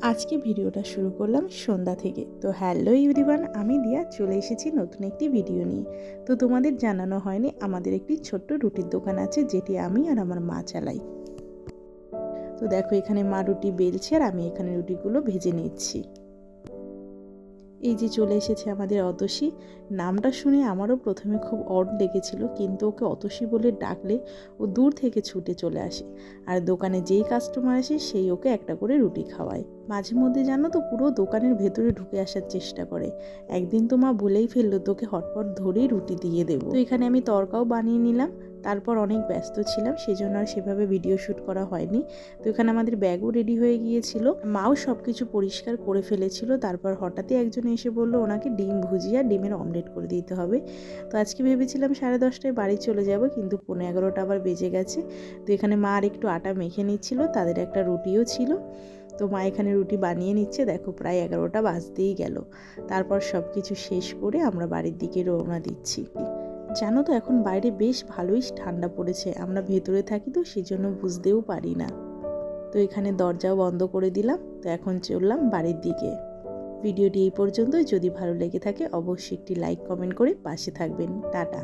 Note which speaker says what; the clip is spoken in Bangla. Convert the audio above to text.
Speaker 1: আজকে ভিডিওটা শুরু করলাম সন্ধ্যা থেকে। তো হ্যালো এভরিওয়ান, আমি দিয়া চলে এসেছি নতুন একটি ভিডিও নিয়ে। তো তোমাদের জানানো হয়নি, আমাদের একটি ছোট্ট রুটির দোকান আছে যেটি আমি আর আমার মা চালাই। তো দেখো, এখানে মা রুটি বেলছে আর আমি এখানে রুটিগুলো ভেজে নিচ্ছি। এই যে চলে এসেছে আমাদের অতসী। নামটা শুনে আমারও প্রথমে খুব অড লেগেছিল, কিন্তু ওকে অতসী বলে ডাকলে ও দূর থেকে ছুটে চলে আসে। আর দোকানে যেই কাস্টমার আসে সেই ওকে একটা করে রুটি খাওয়ায়। মাঝে মধ্যে জানো তো, পুরো দোকানের ভেতরে ঢুকে আসার চেষ্টা করে। একদিন তো মা বলেই ফেললো তোকে হটপট ধরেই রুটি দিয়ে দেবো। তো এখানে আমি তরকাও বানিয়ে নিলাম। তারপর অনেক ব্যস্ত ছিলাম, সেজন্য আর সেভাবে ভিডিও শ্যুট করা হয়নি। তো এখানে আমাদের ব্যাগও রেডি হয়ে গিয়েছিল, মাও সব কিছু পরিষ্কার করে ফেলেছিল। তারপর হঠাৎই একজন এসে বলল ওনাকে ডিম ভুজিয়া ডিমের অমলেট করে দিতে হবে। তো আজকে ভেবেছিলাম 10:30টায় বাড়ি চলে যাব, কিন্তু 11:15 আবার বেজে গেছে। তো এখানে মা আর একটু আটা মেখে নিচ্ছিল, তাদের একটা রুটিও ছিল। তো মা এখানে রুটি বানিয়ে নিচ্ছে। দেখো, প্রায় 11টা বাজতেই গেল। তারপর সব কিছু শেষ করে আমরা বাড়ির দিকে রওনা দিচ্ছি। জানো তো, এখন বাইরে বেশ ভালোই ঠান্ডা পড়েছে। আমরা ভেতরে থাকি তো সেজন্য বুঝতেও পারি না। তো এখানে দরজাও বন্ধ করে দিলাম। তো এখন চললাম বাড়ির দিকে। ভিডিওটি এই পর্যন্তই। যদি ভালো লেগে থাকে অবশ্যই একটি লাইক কমেন্ট করে পাশে থাকবেন। টাটা।